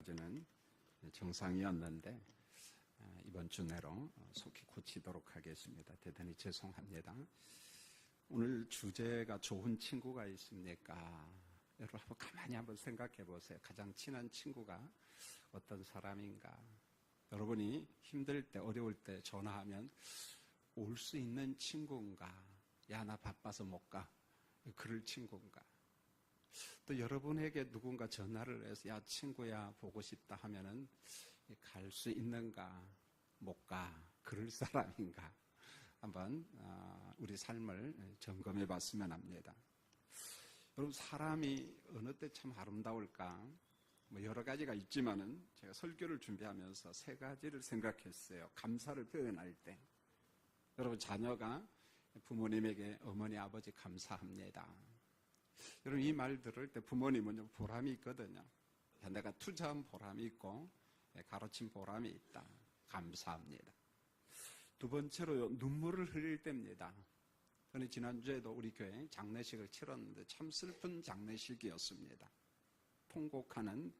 저는 정상이었는데 이번 주 내로 속히 고치도록 하겠습니다. 대단히 죄송합니다. 오늘 주제가 좋은 친구가 있습니까? 여러분 가만히 한번 생각해 보세요. 가장 친한 친구가 어떤 사람인가? 여러분이 힘들 때 어려울 때 전화하면 올 수 있는 친구인가? 야, 나 바빠서 못 가. 그럴 친구인가? 또 여러분에게 누군가 전화를 해서 야, 친구야, 보고 싶다 하면은 갈 수 있는가? 못 가. 그럴 사람인가? 한번 우리 삶을 점검해 봤으면 합니다. 여러분, 사람이 어느 때 참 아름다울까? 여러 가지가 있지만은 제가 설교를 준비하면서 세 가지를 생각했어요. 감사를 표현할 때. 여러분, 자녀가 부모님에게 어머니, 아버지 감사합니다. 여러분, 이 말 들을 때 부모님은 보람이 있거든요. 내가 투자한 보람이 있고 가르친 보람이 있다. 감사합니다. 두 번째로 눈물을 흘릴 때입니다. 저는 지난주에도 우리 교회 장례식을 치렀는데 참 슬픈 장례식이었습니다. 통곡하는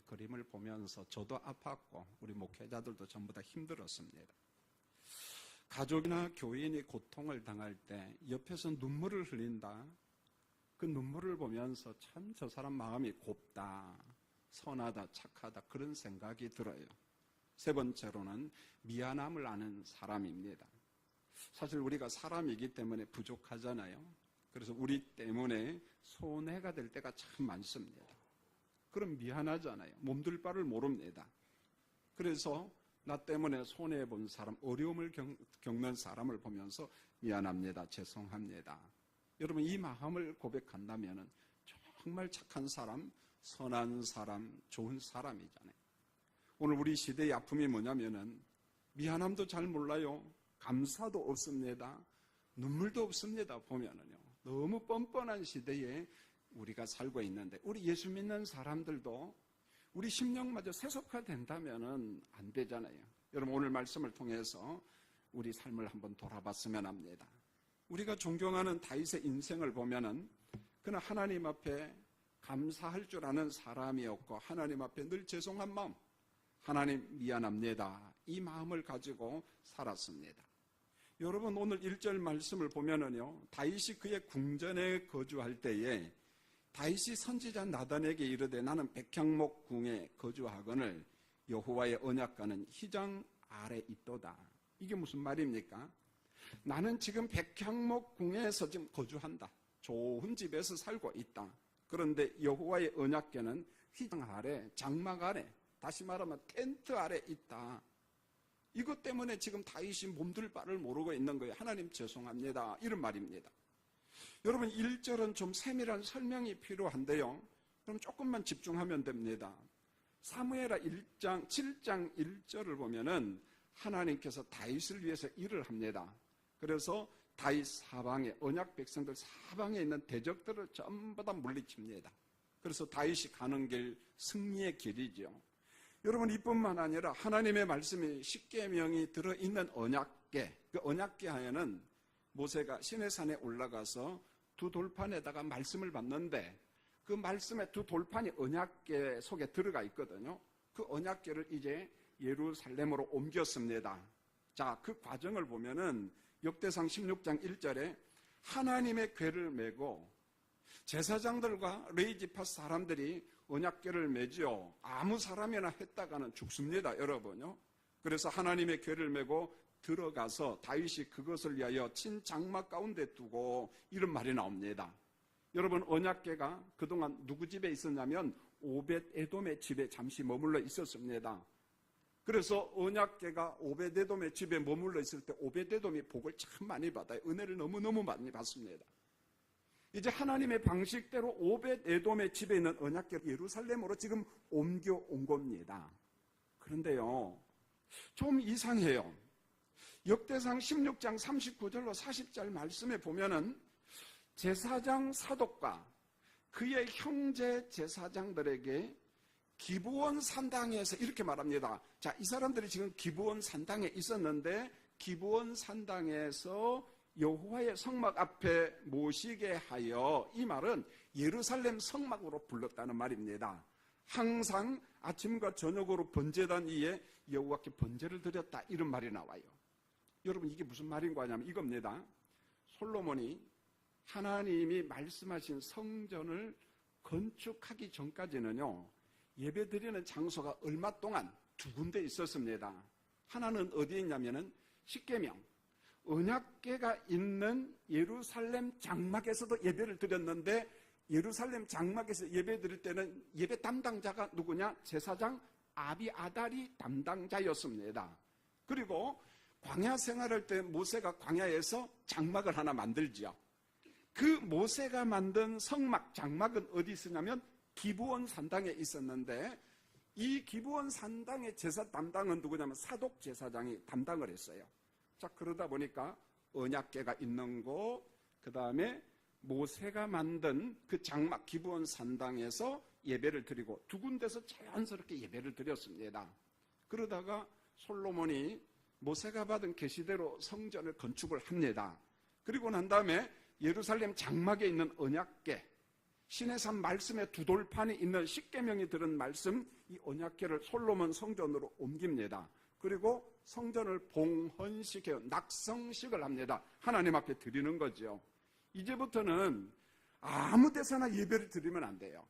그림을 보면서 저도 아팠고 우리 목회자들도 전부 다 힘들었습니다. 가족이나 교인이 고통을 당할 때 옆에서 눈물을 흘린다. 그 눈물을 보면서 참 저 사람 마음이 곱다, 선하다, 착하다 그런 생각이 들어요. 세 번째로는 미안함을 아는 사람입니다. 사실 우리가 사람이기 때문에 부족하잖아요. 그래서 우리 때문에 손해가 될 때가 참 많습니다. 그럼 미안하잖아요. 몸둘 바를 모릅니다. 그래서 나 때문에 손해본 사람, 어려움을 겪는 사람을 보면서 미안합니다, 죄송합니다. 여러분, 이 마음을 고백한다면 정말 착한 사람, 선한 사람, 좋은 사람이잖아요. 오늘 우리 시대의 아픔이 뭐냐면은 미안함도 잘 몰라요. 감사도 없습니다. 눈물도 없습니다. 보면은요. 너무 뻔뻔한 시대에 우리가 살고 있는데 우리 예수 믿는 사람들도 우리 심령마저 세속화된다면은 안 되잖아요. 여러분, 오늘 말씀을 통해서 우리 삶을 한번 돌아봤으면 합니다. 우리가 존경하는 다윗의 인생을 보면은 그는 하나님 앞에 감사할 줄 아는 사람이었고 하나님 앞에 늘 죄송한 마음, 하나님 미안합니다, 이 마음을 가지고 살았습니다. 여러분, 오늘 1절 말씀을 보면은요, 다윗이 그의 궁전에 거주할 때에 다윗이 선지자 나단에게 이르되 나는 백향목 궁에 거주하거늘 여호와의 언약궤는 휘장 아래 있도다. 이게 무슨 말입니까? 나는 지금 백향목 궁에서 지금 거주한다. 좋은 집에서 살고 있다. 그런데 여호와의 언약궤는 휘장 아래, 장막 아래, 다시 말하면 텐트 아래 있다. 이것 때문에 지금 다윗이 몸둘 바를 모르고 있는 거예요. 하나님 죄송합니다, 이런 말입니다. 여러분, 1절은 좀 세밀한 설명이 필요한데요. 그럼 조금만 집중하면 됩니다. 사무엘하 7장 1절을 보면은 하나님께서 다윗을 위해서 일을 합니다. 그래서 다윗 사방에, 언약 백성들 사방에 있는 대적들을 전부 다 물리칩니다. 그래서 다윗이 가는 길, 승리의 길이죠. 여러분, 이뿐만 아니라 하나님의 말씀이 십계명이 들어있는 언약궤, 그 언약궤 하에는 모세가 시내산에 올라가서 두 돌판에다가 말씀을 받는데 그 말씀의 두 돌판이 언약궤 속에 들어가 있거든요. 그 언약궤를 이제 예루살렘으로 옮겼습니다. 자, 그 과정을 보면은 역대상 16장 1절에 하나님의 궤를 메고 제사장들과 레위지파 사람들이 언약궤를 메죠. 아무 사람이나 했다가는 죽습니다, 여러분요. 그래서 하나님의 궤를 메고 들어가서 다윗이 그것을 위하여 친 장막 가운데 두고 이런 말이 나옵니다. 여러분, 언약궤가 그동안 누구 집에 있었냐면 오벳에돔의 집에 잠시 머물러 있었습니다. 그래서 언약궤가 오벳에돔의 집에 머물러 있을 때 오벳에돔이 복을 참 많이 받아요. 은혜를 너무너무 많이 받습니다. 이제 하나님의 방식대로 오벳에돔의 집에 있는 언약궤를 예루살렘으로 지금 옮겨온 겁니다. 그런데요, 좀 이상해요. 역대상 16장 39절로 40절 말씀에 보면은 제사장 사독과 그의 형제 제사장들에게 기브온 산당에서 이렇게 말합니다. 자, 이 사람들이 지금 기브온 산당에 있었는데 기브온 산당에서 여호와의 성막 앞에 모시게 하여, 이 말은 예루살렘 성막으로 불렀다는 말입니다. 항상 아침과 저녁으로 번제단 위에 여호와께 번제를 드렸다, 이런 말이 나와요. 여러분, 이게 무슨 말인 거냐면 이겁니다. 솔로몬이 하나님이 말씀하신 성전을 건축하기 전까지는요, 예배드리는 장소가 얼마 동안 두 군데 있었습니다. 하나는 어디에 있냐면은 십계명, 언약궤가 있는 예루살렘 장막에서도 예배를 드렸는데, 예루살렘 장막에서 예배 드릴 때는 예배 담당자가 누구냐? 제사장 아비아달이 담당자였습니다. 그리고 광야 생활할 때 모세가 광야에서 장막을 하나 만들죠. 그 모세가 만든 성막, 장막은 어디 있었냐면 기브온 산당에 있었는데, 이 기브온 산당의 제사 담당은 누구냐면 사독 제사장이 담당을 했어요. 자, 그러다 보니까 언약궤가 있는 곳, 그 다음에 모세가 만든 그 장막 기브온 산당에서 예배를 드리고 두 군데서 자연스럽게 예배를 드렸습니다. 그러다가 솔로몬이 모세가 받은 계시대로 성전을 건축을 합니다. 그리고 난 다음에 예루살렘 장막에 있는 언약궤, 시내산 말씀의 두 돌판이 있는 십계명이 들은 말씀, 이 언약궤를 솔로몬 성전으로 옮깁니다. 그리고 성전을 봉헌시켜요. 낙성식을 합니다. 하나님 앞에 드리는 거죠. 이제부터는 아무 데서나 예배를 드리면 안 돼요.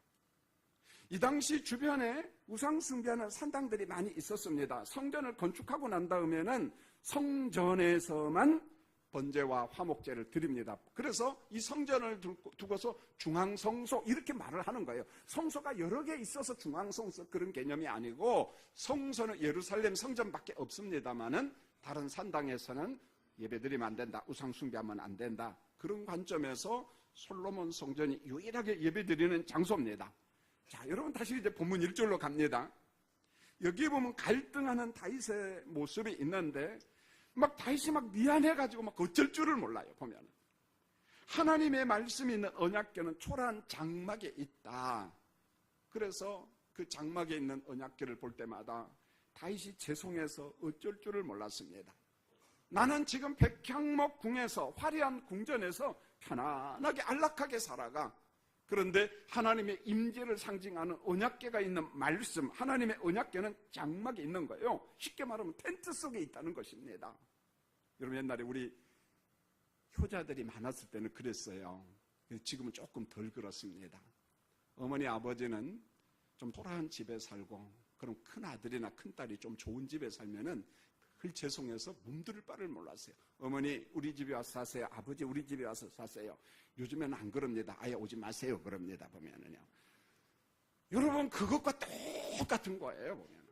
이 당시 주변에 우상 숭배하는 산당들이 많이 있었습니다. 성전을 건축하고 난 다음에는 성전에서만 번제와 화목제를 드립니다. 그래서 이 성전을 두고서 중앙성소 이렇게 말을 하는 거예요. 성소가 여러 개 있어서 중앙성소 그런 개념이 아니고, 성소는 예루살렘 성전밖에 없습니다만은 다른 산당에서는 예배드리면 안 된다, 우상 숭배하면 안 된다, 그런 관점에서 솔로몬 성전이 유일하게 예배드리는 장소입니다. 자, 여러분 다시 이제 본문 1절로 갑니다. 여기에 보면 갈등하는 다윗의 모습이 있는데, 막 다윗이 막 미안해가지고 막 어쩔 줄을 몰라요. 보면 하나님의 말씀이 있는 언약궤는 초라한 장막에 있다. 그래서 그 장막에 있는 언약궤를 볼 때마다 다윗이 죄송해서 어쩔 줄을 몰랐습니다. 나는 지금 백향목 궁에서, 화려한 궁전에서 편안하게 안락하게 살아가. 그런데 하나님의 임재를 상징하는 언약궤가 있는 말씀, 하나님의 언약궤는 장막에 있는 거예요. 쉽게 말하면 텐트 속에 있다는 것입니다. 여러분, 옛날에 우리 효자들이 많았을 때는 그랬어요. 지금은 조금 덜 그렇습니다. 어머니 아버지는 좀 초라한 집에 살고, 그럼 큰 아들이나 큰 딸이 좀 좋은 집에 살면은 죄송해서 몸둘 바를 몰랐어요. 어머니 우리 집에 와서 사세요. 아버지 우리 집에 와서 사세요. 요즘에는 안 그럽니다. 아예 오지 마세요. 그럽니다. 보면은요. 여러분, 그것과 똑같은 거예요. 보면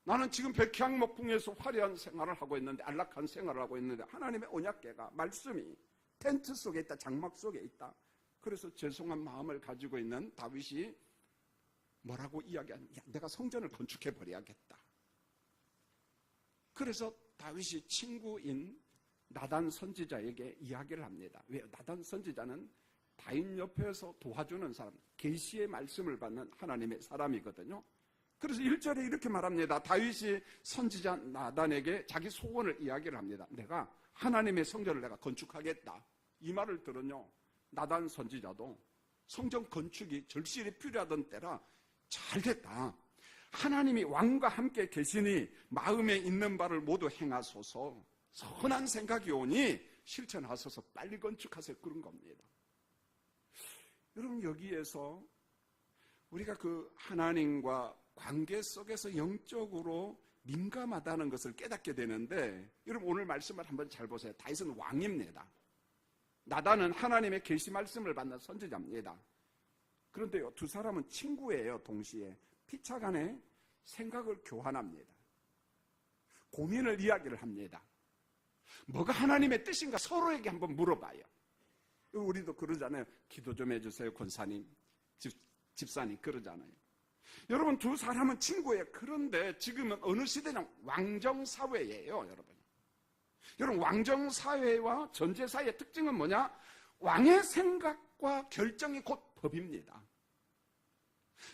나는 지금 백향목궁에서 화려한 생활을 하고 있는데, 안락한 생활을 하고 있는데, 하나님의 언약궤가, 말씀이 텐트 속에 있다, 장막 속에 있다. 그래서 죄송한 마음을 가지고 있는 다윗이 뭐라고 이야기하냐? 야, 내가 성전을 건축해 버려야겠다. 그래서 다윗이 친구인 나단 선지자에게 이야기를 합니다. 왜? 나단 선지자는 다윗 옆에서 도와주는 사람, 계시의 말씀을 받는 하나님의 사람이거든요. 그래서 1절에 이렇게 말합니다. 다윗이 선지자 나단에게 자기 소원을 이야기를 합니다. 내가 하나님의 성전을 내가 건축하겠다. 이 말을 들은요, 나단 선지자도 성전 건축이 절실히 필요하던 때라 잘 됐다. 하나님이 왕과 함께 계시니 마음에 있는 바를 모두 행하소서. 선한 생각이 오니 실천하소서. 빨리 건축하세요. 그런 겁니다. 여러분, 여기에서 우리가 그 하나님과 관계 속에서 영적으로 민감하다는 것을 깨닫게 되는데, 여러분 오늘 말씀을 한번 잘 보세요. 다윗은 왕입니다. 나단은 하나님의 계시 말씀을 받는 선지자입니다. 그런데요, 두 사람은 친구예요. 동시에 피차간에 생각을 교환합니다. 고민을 이야기를 합니다. 뭐가 하나님의 뜻인가 서로에게 한번 물어봐요. 우리도 그러잖아요. 기도 좀 해주세요, 권사님, 집사님, 그러잖아요. 여러분, 두 사람은 친구예요. 그런데 지금은 어느 시대냐? 왕정사회예요, 여러분. 여러분, 왕정사회와 전제사회의 특징은 뭐냐? 왕의 생각과 결정이 곧 법입니다.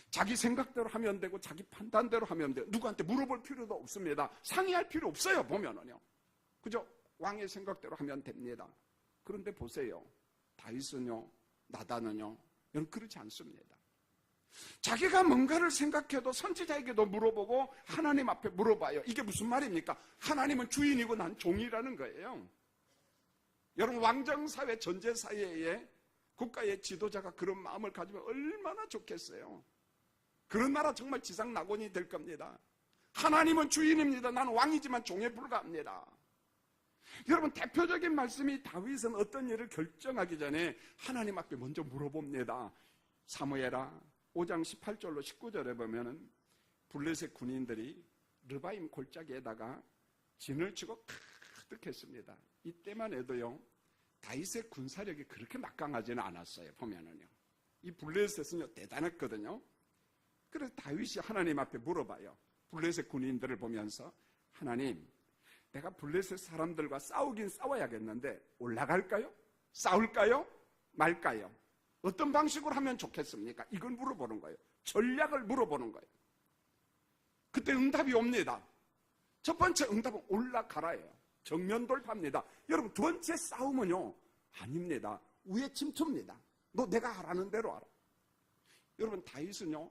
자기 생각대로 하면 되고 자기 판단대로 하면 돼요. 누구한테 물어볼 필요도 없습니다. 상의할 필요 없어요. 보면은요, 그죠? 왕의 생각대로 하면 됩니다. 그런데 보세요, 다윗은요, 나단은요, 여러분 그렇지 않습니다. 자기가 뭔가를 생각해도 선지자에게도 물어보고 하나님 앞에 물어봐요. 이게 무슨 말입니까? 하나님은 주인이고 난 종이라는 거예요. 여러분, 왕정사회, 전제사회에 국가의 지도자가 그런 마음을 가지면 얼마나 좋겠어요. 그런 나라 정말 지상낙원이 될 겁니다. 하나님은 주인입니다. 나는 왕이지만 종에 불과합니다. 여러분, 대표적인 말씀이 다윗은 어떤 일을 결정하기 전에 하나님 앞에 먼저 물어봅니다. 사무엘하 5장 18절로 19절에 보면은 블레셋 군인들이 르바임 골짜기에다가 진을 치고 가득했습니다. 이때만 해도요, 다윗의 군사력이 그렇게 막강하지는 않았어요. 보면은요, 이 블레셋은요 대단했거든요. 그래서 다윗이 하나님 앞에 물어봐요. 블레셋 군인들을 보면서, 하나님, 내가 블레셋 사람들과 싸우긴 싸워야겠는데 올라갈까요? 싸울까요? 말까요? 어떤 방식으로 하면 좋겠습니까? 이걸 물어보는 거예요. 전략을 물어보는 거예요. 그때 응답이 옵니다. 첫 번째 응답은 올라가라예요. 정면 돌파입니다. 여러분, 두 번째 싸움은요, 아닙니다. 우회 침투입니다. 너 내가 하라는 대로 하라. 여러분, 다윗은요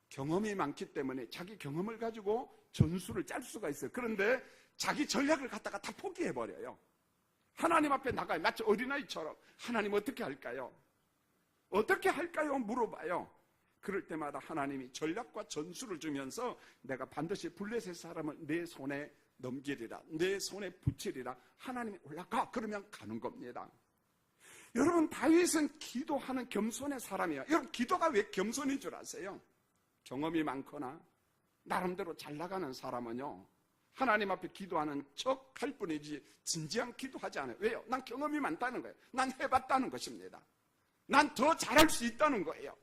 경험이 많기 때문에 자기 경험을 가지고 전술을 짤 수가 있어요. 그런데 자기 전략을 갖다가 다 포기해버려요. 하나님 앞에 나가요. 마치 어린아이처럼 하나님 어떻게 할까요? 어떻게 할까요? 물어봐요. 그럴 때마다 하나님이 전략과 전술을 주면서 내가 반드시 블레셋 사람을 내 손에 넘기리라, 내 손에 붙이리라. 하나님이 올라가, 그러면 가는 겁니다. 여러분, 다윗은 기도하는 겸손의 사람이에요. 여러분, 기도가 왜 겸손인 줄 아세요? 경험이 많거나 나름대로 잘 나가는 사람은요, 하나님 앞에 기도하는 척 할 뿐이지 진지한 기도하지 않아요. 왜요? 난 경험이 많다는 거예요. 난 해봤다는 것입니다. 난 더 잘할 수 있다는 거예요.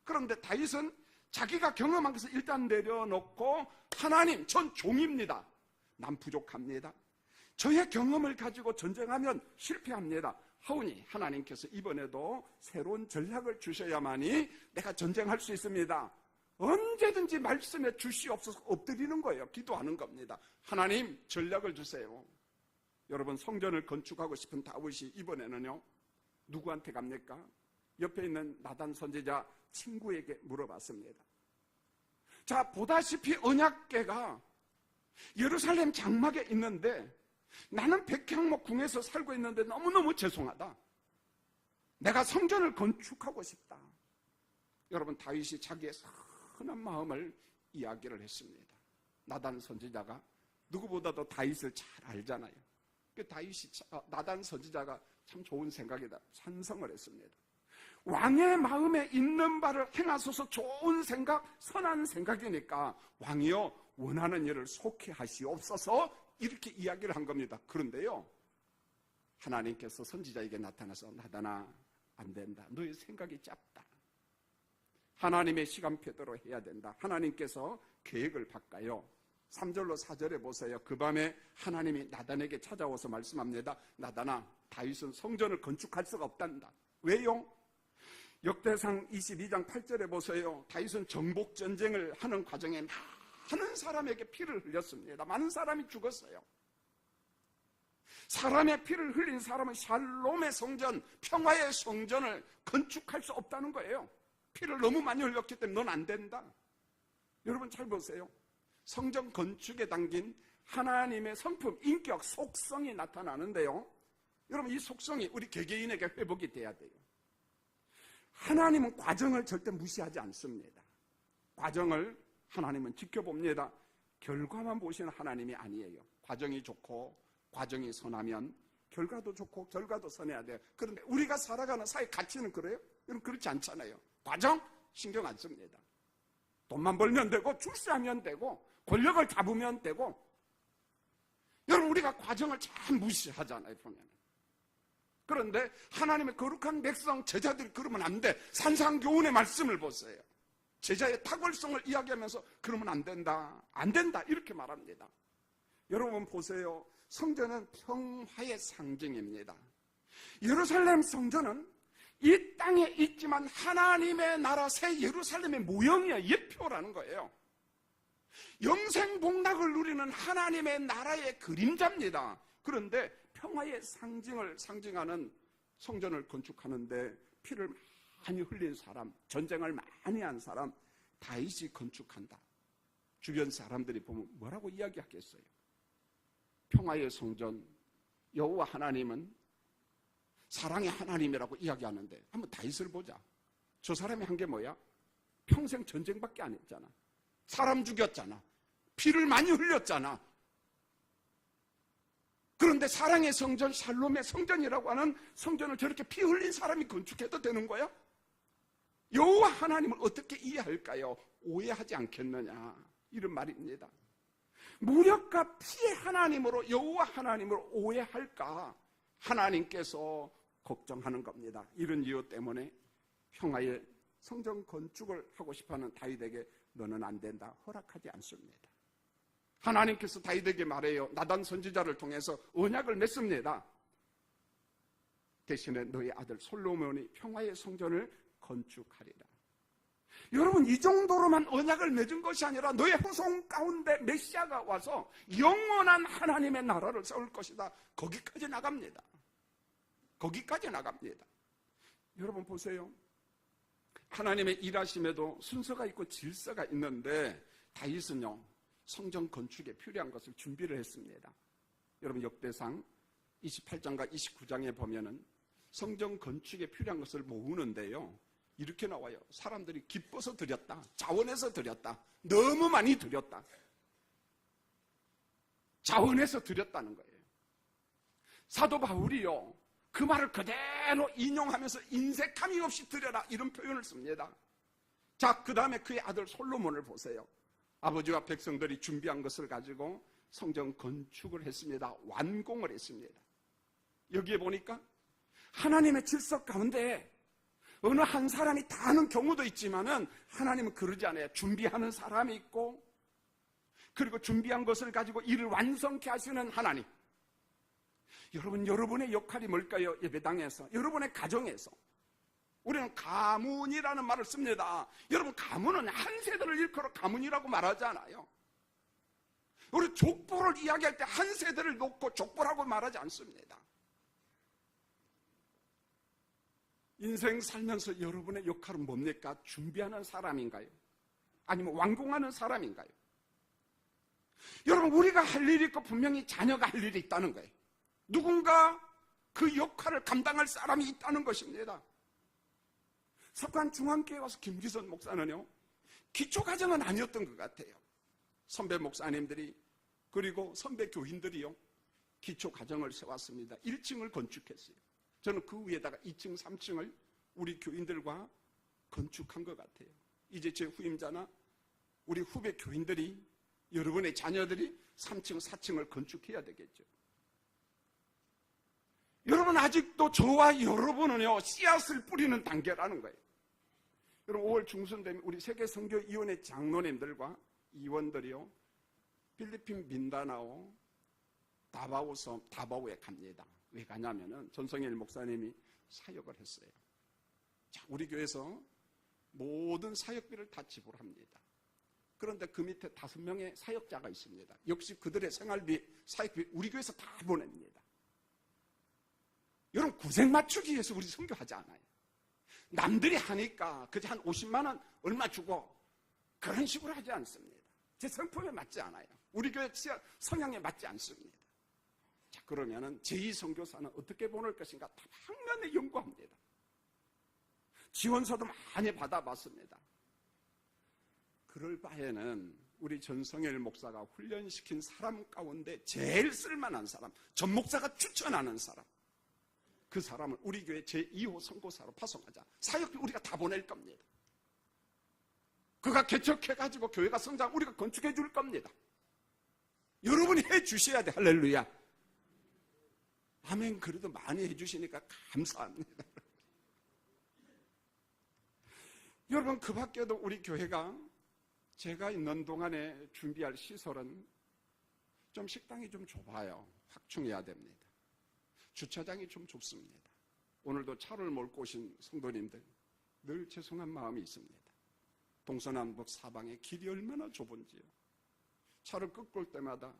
그런데 다윗은 자기가 경험한 것을 일단 내려놓고, 하나님, 전 종입니다. 난 부족합니다. 저의 경험을 가지고 전쟁하면 실패합니다. 하오니 하나님께서 이번에도 새로운 전략을 주셔야만이 내가 전쟁할 수 있습니다. 언제든지 말씀에 주시옵소서 엎드리는 거예요. 기도하는 겁니다. 하나님, 전략을 주세요. 여러분, 성전을 건축하고 싶은 다윗이 이번에는요, 누구한테 갑니까? 옆에 있는 나단 선지자 친구에게 물어봤습니다. 자, 보다시피 언약궤가 예루살렘 장막에 있는데 나는 백향목 궁에서 살고 있는데 너무너무 죄송하다. 내가 성전을 건축하고 싶다. 여러분, 다윗이 자기의 선한 마음을 이야기를 했습니다. 나단 선지자가 누구보다도 다윗을 잘 알잖아요. 나단 선지자가 참 좋은 생각이다, 찬성을 했습니다. 왕의 마음에 있는 바를 행하소서. 좋은 생각, 선한 생각이니까 왕이여 원하는 일을 속히 하시옵소서, 이렇게 이야기를 한 겁니다. 그런데요, 하나님께서 선지자에게 나타나서, 나단아, 안 된다. 너의 생각이 짧다. 하나님의 시간표대로 해야 된다. 하나님께서 계획을 바꿔요. 3절로 4절에 보세요. 그 밤에 하나님이 나단에게 찾아와서 말씀합니다. 나단아, 다윗은 성전을 건축할 수가 없단다. 왜요? 역대상 22장 8절에 보세요. 다윗은 정복전쟁을 하는 과정에 많은 사람에게 피를 흘렸습니다. 많은 사람이 죽었어요. 사람의 피를 흘린 사람은 샬롬의 성전, 평화의 성전을 건축할 수 없다는 거예요. 피를 너무 많이 흘렸기 때문에 넌 안 된다. 여러분, 잘 보세요. 성전 건축에 담긴 하나님의 성품, 인격, 속성이 나타나는데요, 여러분, 이 속성이 우리 개개인에게 회복이 돼야 돼요. 하나님은 과정을 절대 무시하지 않습니다. 과정을 하나님은 지켜봅니다. 결과만 보시는 하나님이 아니에요. 과정이 좋고 과정이 선하면 결과도 좋고 결과도 선해야 돼요. 그런데 우리가 살아가는 사회 가치는 그래요? 여러분, 그렇지 않잖아요. 과정 신경 안 씁니다. 돈만 벌면 되고 출세하면 되고 권력을 잡으면 되고. 여러분, 우리가 과정을 참 무시하잖아요, 보면. 그런데 하나님의 거룩한 백성, 제자들이 그러면 안 돼. 산상교훈의 말씀을 보세요. 제자의 탁월성을 이야기하면서 그러면 안 된다, 안 된다, 이렇게 말합니다. 여러분 보세요. 성전은 평화의 상징입니다. 예루살렘 성전은 이 땅에 있지만 하나님의 나라 새 예루살렘의 모형이야, 예표라는 거예요. 영생복락을 누리는 하나님의 나라의 그림자입니다. 그런데 평화의 상징을 상징하는 성전을 건축하는데 피를 많이 흘린 사람, 전쟁을 많이 한 사람 다윗이 건축한다. 주변 사람들이 보면 뭐라고 이야기하겠어요? 평화의 성전, 여호와 하나님은 사랑의 하나님이라고 이야기하는데 한번 다윗을 보자. 저 사람이 한 게 뭐야? 평생 전쟁밖에 안 했잖아. 사람 죽였잖아. 피를 많이 흘렸잖아. 그런데 사랑의 성전, 샬롬의 성전이라고 하는 성전을 저렇게 피 흘린 사람이 건축해도 되는 거야? 여호와 하나님을 어떻게 이해할까요? 오해하지 않겠느냐, 이런 말입니다. 무력과 피의 하나님으로 여호와 하나님을 오해할까 하나님께서 걱정하는 겁니다. 이런 이유 때문에 평화의 성전 건축을 하고 싶어하는 다윗에게 너는 안 된다, 허락하지 않습니다. 하나님께서 다윗에게 말해요. 나단 선지자를 통해서 언약을 맺습니다. 대신에 너의 아들 솔로몬이 평화의 성전을 건축하리라. 여러분, 이 정도로만 언약을 맺은 것이 아니라 너의 후손 가운데 메시아가 와서 영원한 하나님의 나라를 세울 것이다. 거기까지 나갑니다. 거기까지 나갑니다. 여러분 보세요. 하나님의 일하심에도 순서가 있고 질서가 있는데 다윗은요, 성전 건축에 필요한 것을 준비를 했습니다. 여러분, 역대상 28장과 29장에 보면은 성전 건축에 필요한 것을 모으는데요, 이렇게 나와요. 사람들이 기뻐서 드렸다, 자원해서 드렸다, 너무 많이 드렸다, 자원해서 드렸다는 거예요. 사도 바울이요, 그 말을 그대로 인용하면서 인색함이 없이 드려라, 이런 표현을 씁니다. 자, 그 다음에 그의 아들 솔로몬을 보세요. 아버지와 백성들이 준비한 것을 가지고 성전 건축을 했습니다. 완공을 했습니다. 여기에 보니까 하나님의 질서 가운데 어느 한 사람이 다 하는 경우도 있지만은 하나님은 그러지 않아요. 준비하는 사람이 있고, 그리고 준비한 것을 가지고 일을 완성케 하시는 하나님. 여러분, 여러분의 역할이 뭘까요? 예배당에서, 여러분의 가정에서. 우리는 가문이라는 말을 씁니다. 여러분, 가문은 한 세대를 일컬어 가문이라고 말하지 않아요. 우리 족보를 이야기할 때 한 세대를 놓고 족보라고 말하지 않습니다. 인생 살면서 여러분의 역할은 뭡니까? 준비하는 사람인가요? 아니면 완공하는 사람인가요? 여러분, 우리가 할 일이 있고 분명히 자녀가 할 일이 있다는 거예요. 누군가 그 역할을 감당할 사람이 있다는 것입니다. 석관 중앙교회 와서 김기선 목사는요, 기초과정은 아니었던 것 같아요. 선배 목사님들이, 그리고 선배 교인들이요, 기초과정을 세웠습니다. 1층을 건축했어요. 저는 그 위에다가 2층, 3층을 우리 교인들과 건축한 것 같아요. 이제 제 후임자나 우리 후배 교인들이, 여러분의 자녀들이 3층, 4층을 건축해야 되겠죠. 여러분, 아직도 저와 여러분은요, 씨앗을 뿌리는 단계라는 거예요. 여러분, 5월 중순 되면 우리 세계선교위원회 장로님들과 이원들이요, 필리핀 민다나오 다바오에 갑니다. 왜 가냐면은 전성일 목사님이 사역을 했어요. 자, 우리 교회에서 모든 사역비를 다 지불합니다. 그런데 그 밑에 5명의 사역자가 있습니다. 역시 그들의 생활비, 사역비 우리 교회에서 다 보냅니다. 여러분, 구색 맞추기 위해서 우리 선교하지 않아요. 남들이 하니까 그저 한 50만 원 얼마 주고 그런 식으로 하지 않습니다. 제 성품에 맞지 않아요. 우리 교회 성향에 맞지 않습니다. 자, 그러면은 제2선교사는 어떻게 보낼 것인가 다방면에 연구합니다. 지원서도 많이 받아봤습니다. 그럴 바에는 우리 전성일 목사가 훈련시킨 사람 가운데 제일 쓸만한 사람, 전 목사가 추천하는 사람, 그 사람을 우리 교회 제2호 선교사로 파송하자. 사역비 우리가 다 보낼 겁니다. 그가 개척해가지고 교회가 성장, 우리가 건축해 줄 겁니다. 여러분이 해 주셔야 돼. 할렐루야. 아멘. 그래도 많이 해 주시니까 감사합니다. 여러분, 그 밖에도 우리 교회가 제가 있는 동안에 준비할 시설은 좀 식당이 좀 좁아요. 확충해야 됩니다. 주차장이 좀 좁습니다. 오늘도 차를 몰고 오신 성도님들 늘 죄송한 마음이 있습니다. 동서남북 사방에 길이 얼마나 좁은지요. 차를 끌고 올 때마다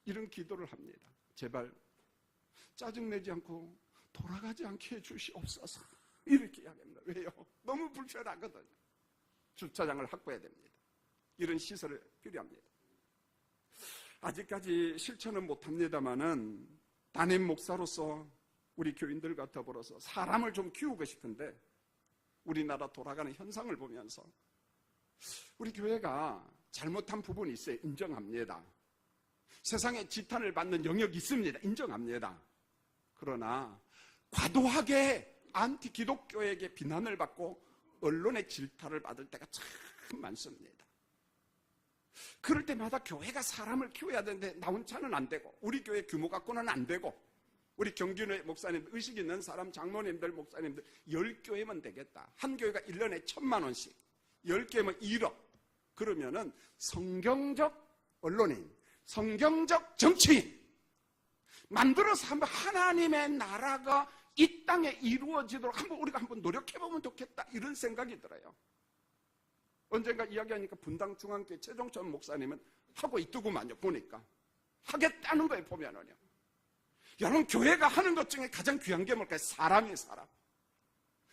이런 기도를 합니다. 제발 짜증내지 않고 돌아가지 않게 해주시옵소서. 이렇게 이야기합니다. 왜요? 너무 불편하거든요. 주차장을 확보해야 됩니다. 이런 시설이 필요합니다. 아직까지 실천은 못합니다만은 담임 목사로서 우리 교인들과 더불어서 사람을 좀 키우고 싶은데 우리나라 돌아가는 현상을 보면서 우리 교회가 잘못한 부분이 있어요. 인정합니다. 세상에 지탄을 받는 영역이 있습니다. 인정합니다. 그러나 과도하게 안티 기독교에게 비난을 받고 언론의 질타를 받을 때가 참 많습니다. 그럴 때마다 교회가 사람을 키워야 되는데 나 혼자는 안 되고 우리 교회 규모 갖고는 안 되고 우리 경준의 목사님, 의식 있는 사람, 장로님들, 목사님들 10교회면 되겠다. 한 교회가 1년에 1,000만 원씩 10개면 1억. 그러면은 성경적 언론인, 성경적 정치인 만들어서 한번 하나님의 나라가 이 땅에 이루어지도록 우리가 한번 노력해보면 좋겠다 이런 생각이 들어요. 언젠가 이야기하니까 분당중앙교회 최종천 목사님은 하고 있더구만요. 보니까 하겠다는 거예요. 보면은요. 여러분 교회가 하는 것 중에 가장 귀한 게 뭘까요? 사람이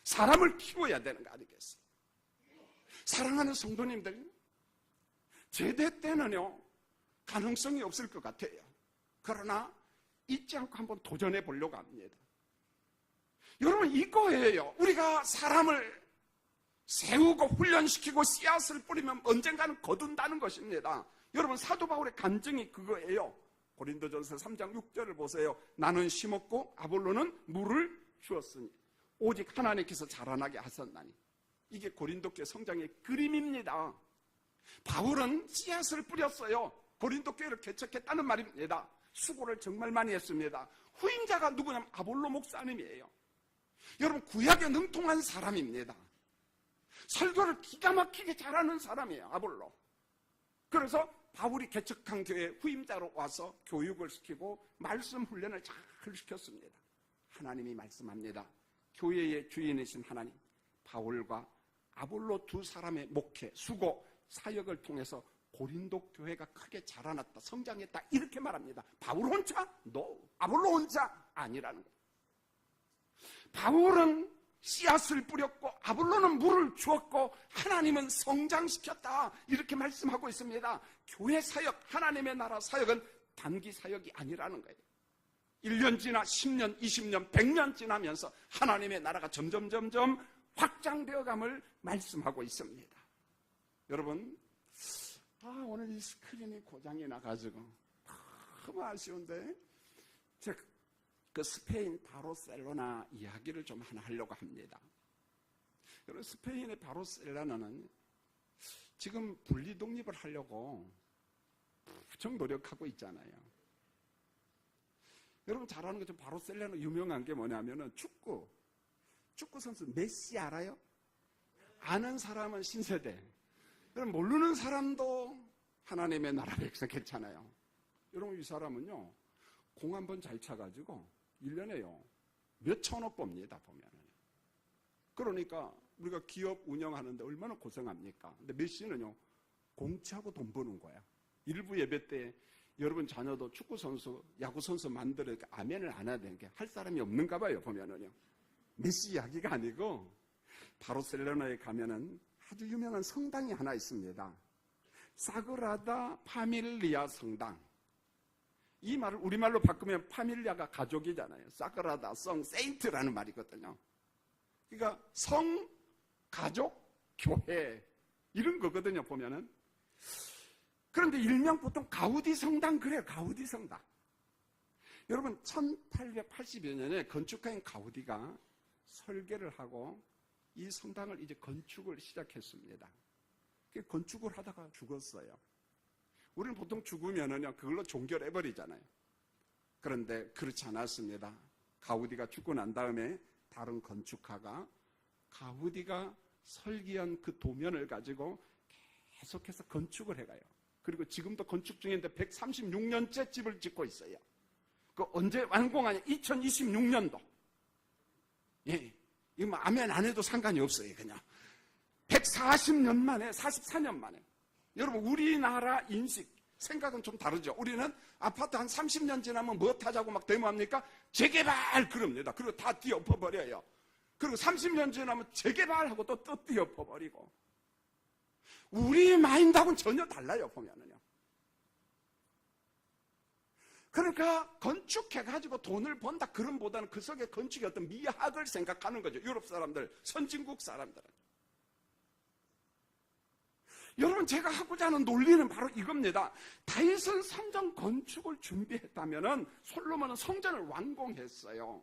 사람을 키워야 되는 거 아니겠어요? 사랑하는 성도님들, 제대 때는요 가능성이 없을 것 같아요. 그러나 잊지 않고 한번 도전해 보려고 합니다. 여러분 이거예요. 우리가 사람을 세우고 훈련시키고 씨앗을 뿌리면 언젠가는 거둔다는 것입니다. 여러분 사도 바울의 간증이 그거예요. 고린도전서 3장 6절을 보세요. 나는 심었고 아볼로는 물을 주었으니 오직 하나님께서 자라나게 하셨나니. 이게 고린도교회 성장의 그림입니다. 바울은 씨앗을 뿌렸어요. 고린도교회를 개척했다는 말입니다. 수고를 정말 많이 했습니다. 후임자가 누구냐면 아볼로 목사님이에요. 여러분 구약에 능통한 사람입니다. 설교를 기가 막히게 잘하는 사람이에요. 아볼로. 그래서 바울이 개척한 교회 후임자로 와서 교육을 시키고 말씀 훈련을 잘 시켰습니다. 하나님이 말씀합니다. 교회의 주인이신 하나님, 바울과 아볼로 두 사람의 목회, 수고, 사역을 통해서 고린도 교회가 크게 자라났다, 성장했다 이렇게 말합니다. 바울 혼자? No. 아볼로 혼자? 아니라는 거예요. 바울은 씨앗을 뿌렸고 아볼로는 물을 주었고 하나님은 성장시켰다 이렇게 말씀하고 있습니다. 교회 사역, 하나님의 나라 사역은 단기 사역이 아니라는 거예요. 1년 지나 10년, 20년, 100년 지나면서 하나님의 나라가 점점 확장되어감을 말씀하고 있습니다. 여러분, 오늘 이 스크린이 고장이 나가지고 너무 아쉬운데 제가 그 스페인 바르셀로나 이야기를 좀 하나 하려고 합니다. 여러분, 스페인의 바르셀로나는 지금 분리 독립을 하려고 무척 노력하고 있잖아요. 여러분 잘 아는 것처럼 바르셀로나 유명한 게 뭐냐면은 축구 선수 메시 알아요? 아는 사람은 신세대. 여러분 모르는 사람도 하나님의 나라 백성 괜찮아요. 여러분 이 사람은요 공 한 번 잘 차가지고 1년에요 몇 천억 법니다 보면은. 그러니까 우리가 기업 운영하는데 얼마나 고생합니까? 근데 메시는요 공차고 돈 버는 거야. 일부 예배 때 여러분 자녀도 축구 선수, 야구 선수 만들으니까 아멘을 안 해야 되는 게 할 사람이 없는가 봐요 보면은요. 메시 이야기가 아니고 바르셀로나에 가면은 아주 유명한 성당이 하나 있습니다. 사그라다 파밀리아 성당. 이 말을 우리말로 바꾸면 파밀리아가 가족이잖아요. 사그라다 성 세인트라는 말이거든요. 그러니까 성, 가족, 교회 이런 거거든요 보면은. 그런데 일명 보통 가우디 성당 그래요. 가우디 성당. 여러분 1880여 년에 건축가인 가우디가 설계를 하고 이 성당을 이제 건축을 시작했습니다. 건축을 하다가 죽었어요. 우리는 보통 죽으면은요 그걸로 종결해버리잖아요. 그런데 그렇지 않았습니다. 가우디가 죽고 난 다음에 다른 건축가가 가우디가 설계한 그 도면을 가지고 계속해서 건축을 해가요. 그리고 지금도 건축 중인데 136년째 집을 짓고 있어요. 그 언제 완공하냐? 2026년도. 예, 이거 뭐 아멘 안 해도 상관이 없어요. 그냥 140년 만에, 44년 만에. 여러분 우리나라 인식, 생각은 좀 다르죠. 우리는 아파트 한 30년 지나면 뭐 타자고 막 데모합니까? 재개발 그럽니다. 그리고 다 뒤엎어버려요. 그리고 30년 지나면 재개발하고 또 띄엎어버리고 우리 마인드하고는 전혀 달라요, 보면은요. 그러니까 건축해가지고 돈을 번다 그런 보다는 그 속에 건축의 어떤 미학을 생각하는 거죠. 유럽 사람들, 선진국 사람들은. 여러분, 제가 하고자 하는 논리는 바로 이겁니다. 다윗은 성전 건축을 준비했다면은 솔로몬은 성전을 완공했어요.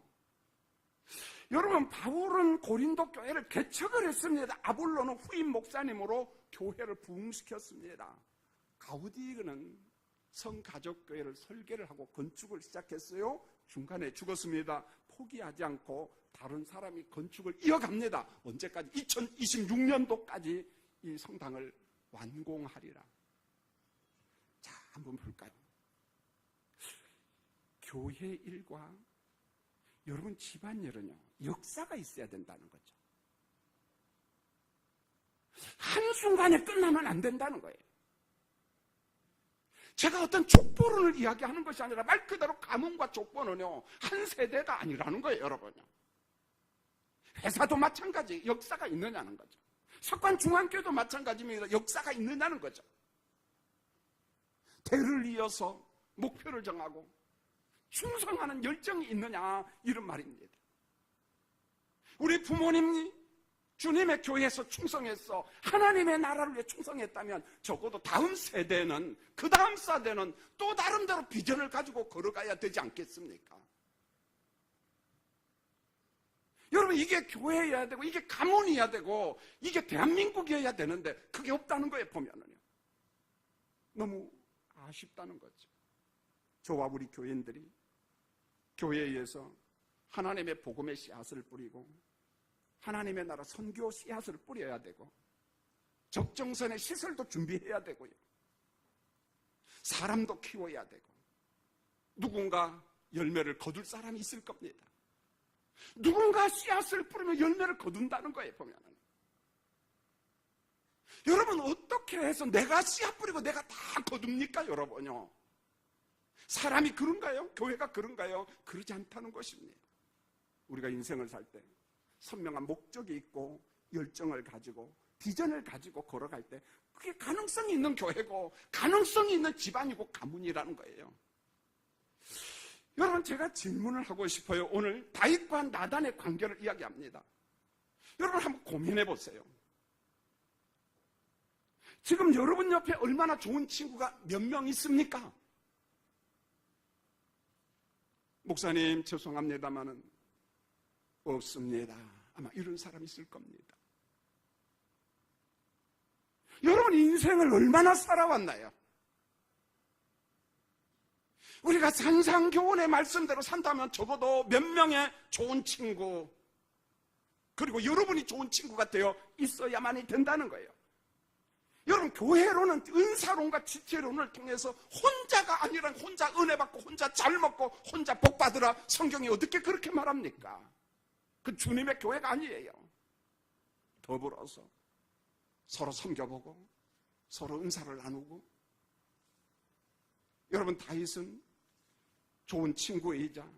여러분, 바울은 고린도 교회를 개척을 했습니다. 아볼로는 후임 목사님으로 교회를 부흥시켰습니다. 가우디는 성가족교회를 설계를 하고 건축을 시작했어요. 중간에 죽었습니다. 포기하지 않고 다른 사람이 건축을 이어갑니다. 언제까지? 2026년도까지 이 성당을 완공하리라. 자, 한번 볼까요? 교회 일과 여러분 집안일은요, 역사가 있어야 된다는 거죠. 한순간에 끝나면 안 된다는 거예요. 제가 어떤 족보론을 이야기하는 것이 아니라 말 그대로 가문과 족보는요, 한 세대가 아니라는 거예요, 여러분요. 회사도 마찬가지, 역사가 있느냐는 거죠. 석관중앙교도 마찬가지입니다. 역사가 있느냐는 거죠. 대를 이어서 목표를 정하고 충성하는 열정이 있느냐, 이런 말입니다. 우리 부모님이 주님의 교회에서 충성해서 하나님의 나라를 위해 충성했다면 적어도 다음 세대는, 그 다음 세대는 또 나름대로 비전을 가지고 걸어가야 되지 않겠습니까? 여러분, 이게 교회여야 되고 이게 가문이어야 되고 이게 대한민국이어야 되는데 그게 없다는 거예요, 보면은요. 너무 아쉽다는 거죠. 저와 우리 교인들이 교회에 의해서 하나님의 복음의 씨앗을 뿌리고 하나님의 나라 선교 씨앗을 뿌려야 되고 적정선의 시설도 준비해야 되고요. 사람도 키워야 되고 누군가 열매를 거둘 사람이 있을 겁니다. 누군가 씨앗을 뿌리면 열매를 거둔다는 거예요, 보면은. 여러분, 어떻게 해서 내가 씨앗 뿌리고 내가 다 거둡니까, 여러분요? 사람이 그런가요? 교회가 그런가요? 그러지 않다는 것입니다. 우리가 인생을 살 때 선명한 목적이 있고 열정을 가지고 비전을 가지고 걸어갈 때 그게 가능성이 있는 교회고 가능성이 있는 집안이고 가문이라는 거예요. 여러분, 제가 질문을 하고 싶어요. 오늘 다윗과 나단의 관계를 이야기합니다. 여러분, 한번 고민해 보세요. 지금 여러분 옆에 얼마나 좋은 친구가 몇 명 있습니까? 목사님, 죄송합니다마는 없습니다. 아마 이런 사람이 있을 겁니다. 여러분, 인생을 얼마나 살아왔나요? 우리가 산상교훈의 말씀대로 산다면 적어도 몇 명의 좋은 친구, 그리고 여러분이 좋은 친구가 되어 있어야만이 된다는 거예요. 여러분, 교회로는 은사론과 지체론을 통해서 혼자가 아니라 혼자 은혜 받고 혼자 잘 먹고 혼자 복 받으라, 성경이 어떻게 그렇게 말합니까? 그 주님의 교회가 아니에요. 더불어서 서로 섬겨보고 서로 은사를 나누고. 여러분, 다윗은 좋은 친구이자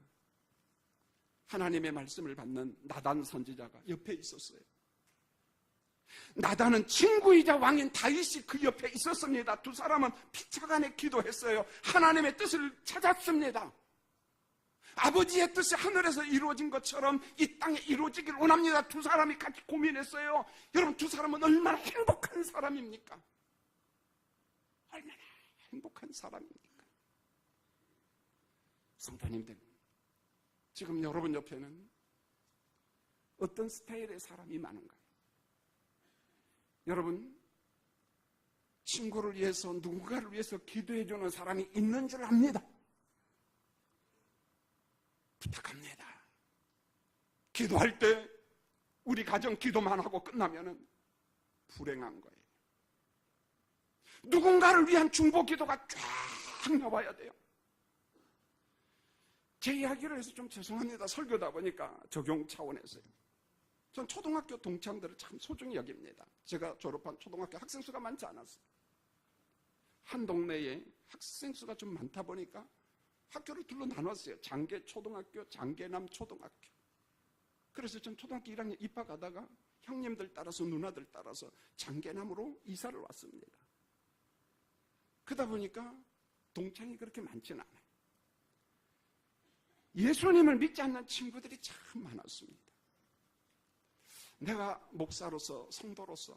하나님의 말씀을 받는 나단 선지자가 옆에 있었어요. 나단은 친구이자 왕인 다윗이 그 옆에 있었습니다. 두 사람은 피차간에 기도했어요. 하나님의 뜻을 찾았습니다. 아버지의 뜻이 하늘에서 이루어진 것처럼 이 땅에 이루어지길 원합니다. 두 사람이 같이 고민했어요. 여러분, 두 사람은 얼마나 행복한 사람입니까? 얼마나 행복한 사람입니까? 성도님들, 지금 여러분 옆에는 어떤 스타일의 사람이 많은가요? 여러분, 친구를 위해서, 누군가를 위해서 기도해주는 사람이 있는 줄 압니다. 부탁합니다. 기도할 때 우리 가정 기도만 하고 끝나면은 불행한 거예요. 누군가를 위한 중보 기도가 쫙 나와야 돼요. 제 이야기를 해서 좀 죄송합니다. 설교다 보니까 적용 차원에서요. 전 초등학교 동창들을 참 소중히 여깁니다. 제가 졸업한 초등학교 학생 수가 많지 않았어요. 한 동네에 학생 수가 좀 많다 보니까 학교를 둘로 나눴어요. 장계 초등학교, 장계남 초등학교. 그래서 전 초등학교 1학년 입학하다가 형님들 따라서 누나들 따라서 장계남으로 이사를 왔습니다. 그러다 보니까 동창이 그렇게 많지는 않아요. 예수님을 믿지 않는 친구들이 참 많았습니다. 내가 목사로서, 성도로서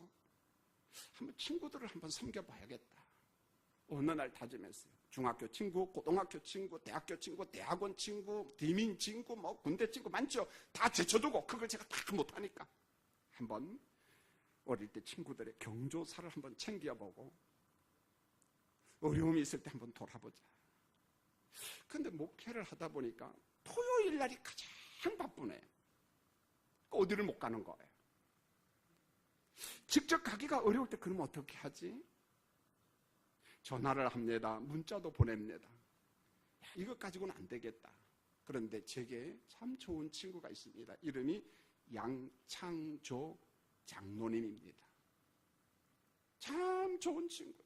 한번 친구들을 한번 섬겨봐야겠다. 어느 날 다짐했어요. 중학교 친구, 고등학교 친구, 대학교 친구, 대학원 친구, 디민 친구, 뭐 군대 친구 많죠. 다 제쳐두고 그걸 제가 다 못하니까 한번 어릴 때 친구들의 경조사를 한번 챙겨보고 어려움이 있을 때 한번 돌아보자. 근데 목회를 하다 보니까 토요일 날이 가장 바쁘네요. 어디를 못 가는 거예요. 직접 가기가 어려울 때 그러면 어떻게 하지? 전화를 합니다. 문자도 보냅니다. 야, 이것 가지고는 안 되겠다. 그런데 제게 참 좋은 친구가 있습니다. 이름이 양창조 장로님입니다. 참 좋은 친구.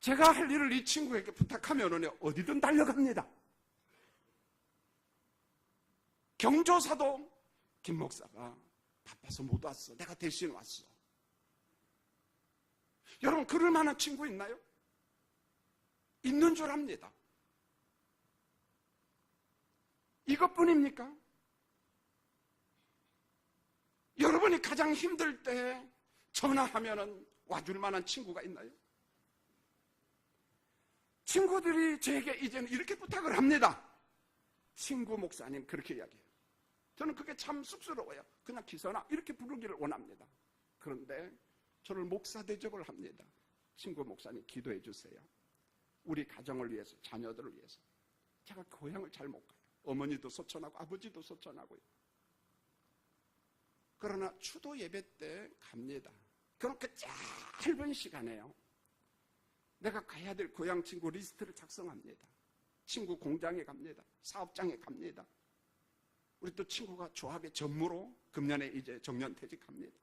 제가 할 일을 이 친구에게 부탁하면 어디든 달려갑니다. 경조사도 김 목사가 바빠서 못 왔어. 내가 대신 왔어. 여러분, 그럴 만한 친구 있나요? 있는 줄 압니다. 이것뿐입니까? 여러분이 가장 힘들 때 전화하면 와줄 만한 친구가 있나요? 친구들이 제게 이제는 이렇게 부탁을 합니다. 친구 목사님 그렇게 이야기해요. 저는 그게 참 쑥스러워요. 그냥 기선아 이렇게 부르기를 원합니다. 그런데 저를 목사 대접을 합니다. 친구 목사님 기도해 주세요. 우리 가정을 위해서, 자녀들을 위해서. 제가 고향을 잘 못 가요. 어머니도 소천하고 아버지도 소천하고요. 그러나 추도 예배 때 갑니다. 그럼 그 짧은 시간에요. 내가 가야 될 고향 친구 리스트를 작성합니다. 친구 공장에 갑니다. 사업장에 갑니다. 우리 또 친구가 조합의 전무로 금년에 이제 정년퇴직합니다.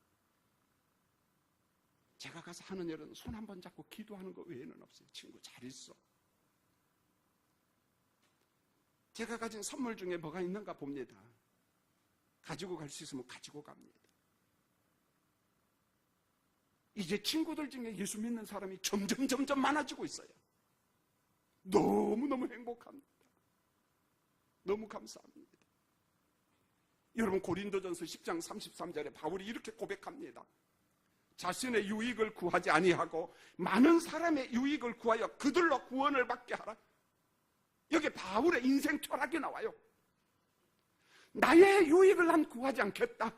제가 가서 하는 일은 손 한 번 잡고 기도하는 것 외에는 없어요. 친구 잘 있어. 제가 가진 선물 중에 뭐가 있는가 봅니다. 가지고 갈 수 있으면 가지고 갑니다. 이제 친구들 중에 예수 믿는 사람이 점점 많아지고 있어요. 너무너무 행복합니다. 너무 감사합니다. 여러분, 고린도전서 10장 33절에 바울이 이렇게 고백합니다. 자신의 유익을 구하지 아니하고 많은 사람의 유익을 구하여 그들로 구원을 받게 하라. 여기 바울의 인생 철학이 나와요. 나의 유익을 난 구하지 않겠다.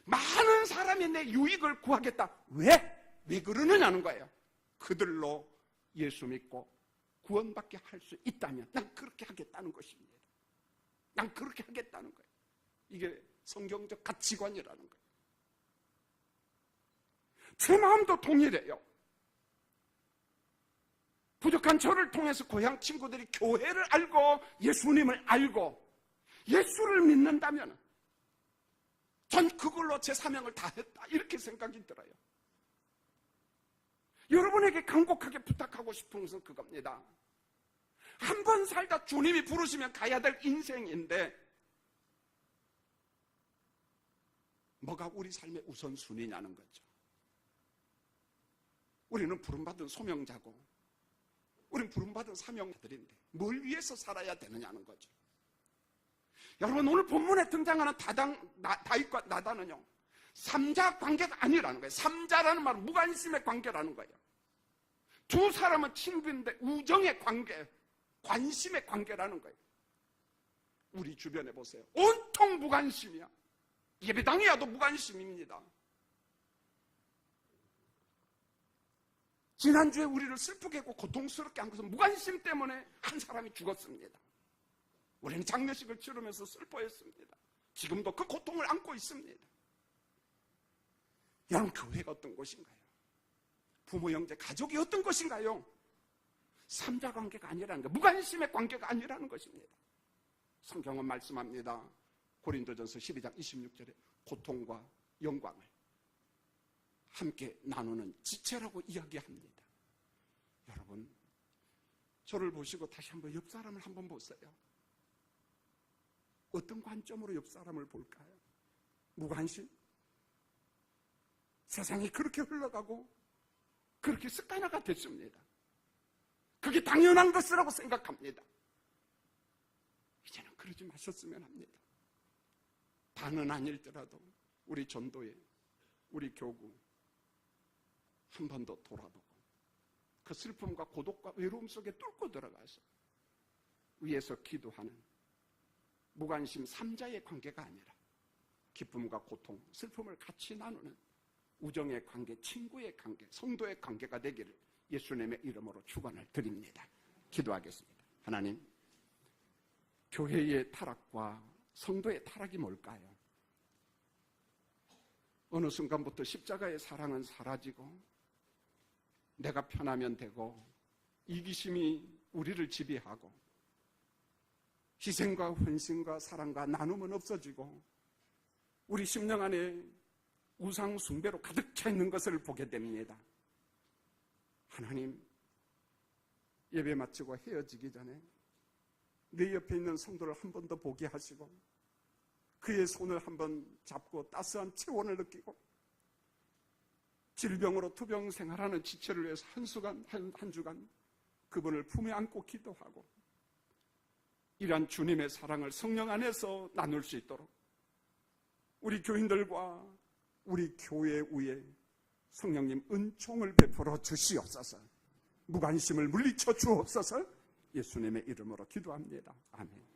많은 사람이 내 유익을 구하겠다. 왜? 왜 그러느냐는 거예요. 그들로 예수 믿고 구원받게 할 수 있다면 난 그렇게 하겠다는 것입니다. 난 그렇게 하겠다는 거예요. 이게 성경적 가치관이라는 거예요. 제 마음도 동일해요. 부족한 저를 통해서 고향 친구들이 교회를 알고 예수님을 알고 예수를 믿는다면 전 그걸로 제 사명을 다했다 이렇게 생각이 들어요. 여러분에게 간곡하게 부탁하고 싶은 것은 그겁니다. 한 번 살다 주님이 부르시면 가야 될 인생인데 뭐가 우리 삶의 우선순위냐는 거죠. 우리는 부름받은 소명자고 우리는 부름받은 사명자들인데 뭘 위해서 살아야 되느냐는 거죠. 여러분, 오늘 본문에 등장하는 다윗과 나단은요, 삼자 관계가 아니라는 거예요. 삼자라는 말은 무관심의 관계라는 거예요. 두 사람은 친구인데 우정의 관계, 관심의 관계라는 거예요. 우리 주변에 보세요. 온통 무관심이야. 예배당에 와도 무관심입니다. 지난주에 우리를 슬프게 했고 고통스럽게 한 것은 무관심 때문에 한 사람이 죽었습니다. 우리는 장례식을 치르면서 슬퍼했습니다. 지금도 그 고통을 안고 있습니다. 여러분, 교회가 어떤 곳인가요? 부모, 형제, 가족이 어떤 것인가요? 삼자 관계가 아니라는 거, 무관심의 관계가 아니라는 것입니다. 성경은 말씀합니다. 고린도전서 12장 26절에 고통과 영광을 함께 나누는 지체라고 이야기합니다. 여러분, 저를 보시고 다시 한번 옆 사람을 한번 보세요. 어떤 관점으로 옆 사람을 볼까요? 무관심? 세상이 그렇게 흘러가고 그렇게 습관화가 됐습니다. 그게 당연한 것이라고 생각합니다. 이제는 그러지 마셨으면 합니다. 다는 아닐더라도 우리 전도에, 우리 교구 한 번 더 돌아보고 그 슬픔과 고독과 외로움 속에 뚫고 들어가서 위에서 기도하는 무관심 3자의 관계가 아니라 기쁨과 고통, 슬픔을 같이 나누는 우정의 관계, 친구의 관계, 성도의 관계가 되기를 예수님의 이름으로 축원을 드립니다. 기도하겠습니다. 하나님, 교회의 타락과 성도의 타락이 뭘까요? 어느 순간부터 십자가의 사랑은 사라지고 내가 편하면 되고 이기심이 우리를 지배하고 희생과 헌신과 사랑과 나눔은 없어지고 우리 심령 안에 우상 숭배로 가득 차 있는 것을 보게 됩니다. 하나님, 예배 마치고 헤어지기 전에 내 옆에 있는 성도를 한 번 더 보게 하시고 그의 손을 한번 잡고 따스한 체온을 느끼고 질병으로 투병 생활하는 지체를 위해서 한 주간 그분을 품에 안고 기도하고 이러한 주님의 사랑을 성령 안에서 나눌 수 있도록 우리 교인들과 우리 교회 위에 성령님 은총을 베풀어 주시옵소서. 무관심을 물리쳐 주옵소서. 예수님의 이름으로 기도합니다. 아멘.